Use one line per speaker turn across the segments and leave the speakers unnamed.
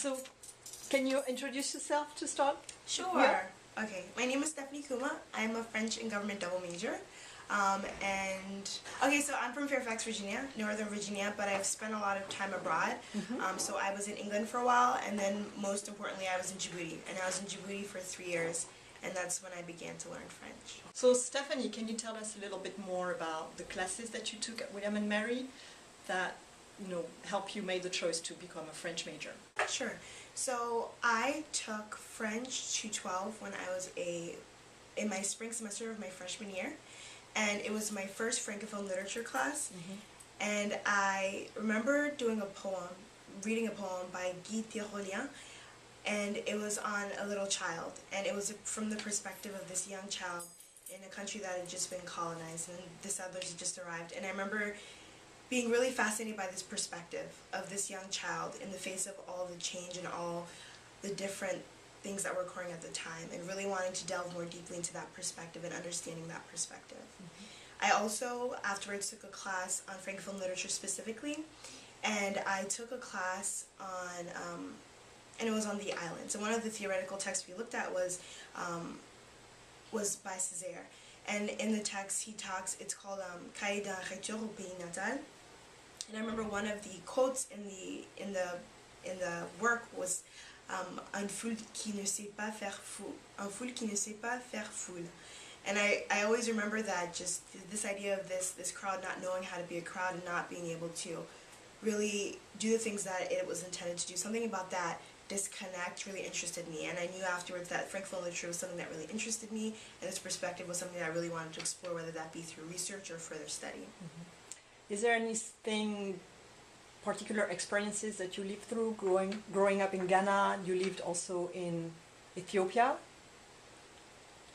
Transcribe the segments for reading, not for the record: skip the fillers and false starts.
So, can you introduce yourself to start?
Sure.
Yeah.
Okay, my name is Stephanie Kumah. I'm a French and government double major. So I'm from Fairfax, Virginia, Northern Virginia, but I've spent a lot of time abroad. So I was in England for a while, and then most importantly, I was in Djibouti. And I was in Djibouti for 3 years, and that's when I began to learn French.
So, Stephanie, can you tell us a little bit more about the classes that you took at William and Mary that, help you make the choice to become a French major?
Sure. So I took French 212 when I was in my spring semester of my freshman year, and it was my first Francophone literature class. And I remember reading a poem by Guy Tyrolien, and it was on a little child, and it was from the perspective of this young child in a country that had just been colonized, and the settlers had just arrived. And I remember being really fascinated by this perspective of this young child in the face of all the change and all the different things that were occurring at the time, and really wanting to delve more deeply into that perspective and understanding that perspective. I also afterwards took a class on Francophone literature specifically, and I took a class on, and it was on the islands. And one of the theoretical texts we looked at was by Césaire. And in the text he talks, it's called Cahier d'un lecteur au pays natal. And I remember one of the quotes in the work was un foule qui ne sait pas faire foule. And I always remember that, just this idea of this crowd not knowing how to be a crowd and not being able to really do the things that it was intended to do. Something about that disconnect really interested me, and I knew afterwards that Francophone literature was something that really interested me, and this perspective was something that I really wanted to explore, whether that be through research or further study.
Is there anything, particular experiences that you lived through growing up in Ghana? You lived also in Ethiopia?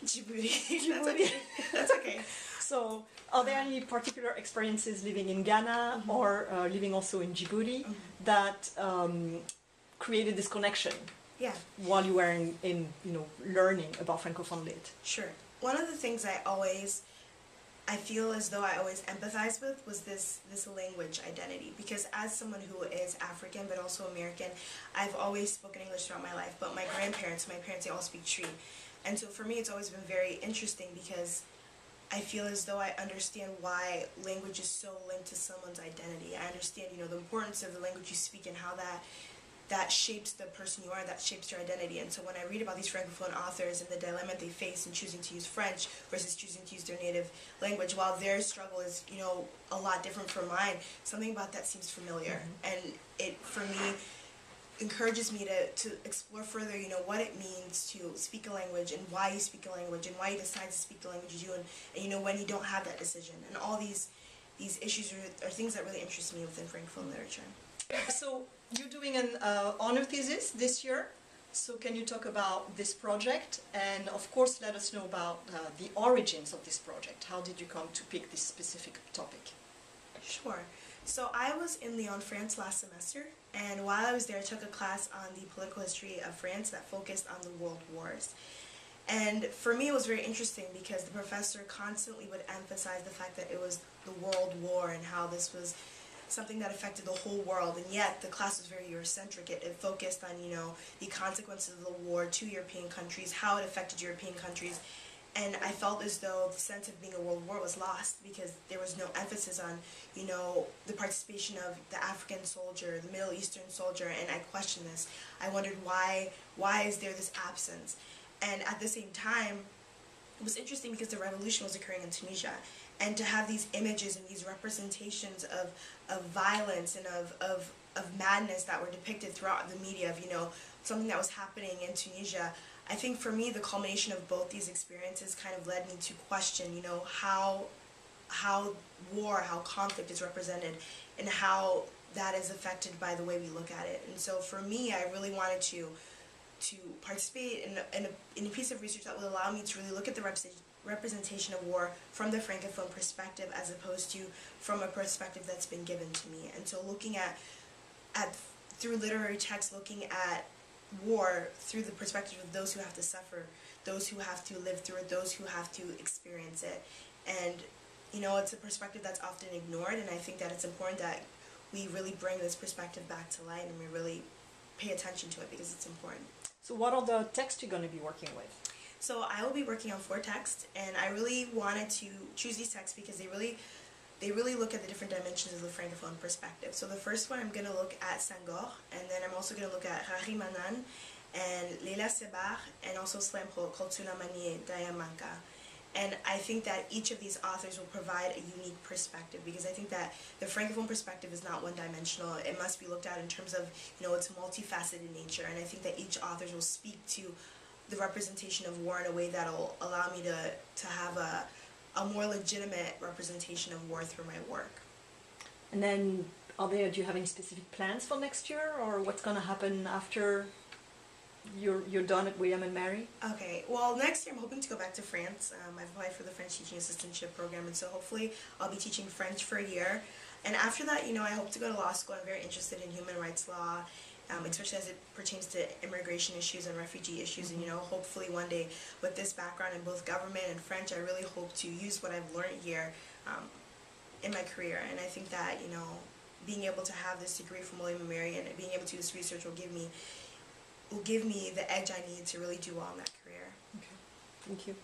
Djibouti. That's okay. That's okay.
So, are there any particular experiences living in Ghana or living also in Djibouti that created this connection?
Yeah.
While you were in learning about Francophone lit?
Sure. One of the things I feel as though I always empathize with was this language identity, because as someone who is African but also American, I've always spoken English throughout my life, but my parents, they all speak Tree. And so for me it's always been very interesting, because I feel as though I understand why language is so linked to someone's identity. I understand, the importance of the language you speak and how that shapes the person you are, that shapes your identity. And so when I read about these Francophone authors and the dilemma they face in choosing to use French versus choosing to use their native language, while their struggle is, a lot different from mine, something about that seems familiar. And it, for me, encourages me to explore further, what it means to speak a language, and why you speak a language, and why you decide to speak the language you do, and when you don't have that decision. And all these issues are things that really interest me within Francophone literature.
So you're doing an honor thesis this year, so can you talk about this project, and of course let us know about the origins of this project. How did you come to pick this specific topic?
Sure. So I was in Lyon, France last semester, and while I was there I took a class on the political history of France that focused on the world wars. And for me it was very interesting, because the professor constantly would emphasize the fact that it was the World War and how this was something that affected the whole world, and yet the class was very Eurocentric. It focused on, the consequences of the war to European countries, how it affected European countries, and I felt as though the sense of being a world war was lost, because there was no emphasis on, the participation of the African soldier, the Middle Eastern soldier, and I questioned this. I wondered why is there this absence? And at the same time, it was interesting because the revolution was occurring in Tunisia, and to have these images and these representations of violence and of madness that were depicted throughout the media of, something that was happening in Tunisia, I think for me the culmination of both these experiences kind of led me to question, how war, how conflict is represented, and how that is affected by the way we look at it. And so for me, I really wanted to participate in a piece of research that would allow me to really look at the representation of war from the Francophone perspective, as opposed to from a perspective that's been given to me. And so looking at through literary texts, looking at war through the perspective of those who have to suffer, those who have to live through it, those who have to experience it. And it's a perspective that's often ignored, and I think that it's important that we really bring this perspective back to light, and we really pay attention to it because it's important.
So what are the texts you're going to be working with?
So I will be working on 4 texts, and I really wanted to choose these texts because they really look at the different dimensions of the Francophone perspective. So the first one, I'm going to look at Senghor, and then I'm also going to look at Rari Manan, and Leila Sebar, and also Slam Koltuna Manie Dayamanka. And I think that each of these authors will provide a unique perspective, because I think that the Francophone perspective is not one-dimensional. It must be looked at in terms of, its multifaceted nature, and I think that each author will speak to the representation of war in a way that will allow me to have a more legitimate representation of war through my work.
And then, do you have any specific plans for next year, or what's going to happen after you're done at William and Mary?
Okay, well, next year I'm hoping to go back to France. I've applied for the French Teaching Assistantship Program, and so hopefully I'll be teaching French for a year. And after that, I hope to go to law school. I'm very interested in human rights law, especially as it pertains to immigration issues and refugee issues. And, hopefully one day with this background in both government and French, I really hope to use what I've learned here in my career. And I think that, being able to have this degree from William and Mary and being able to do this research will give me the edge I need to really do well in that career.
Okay. Thank you.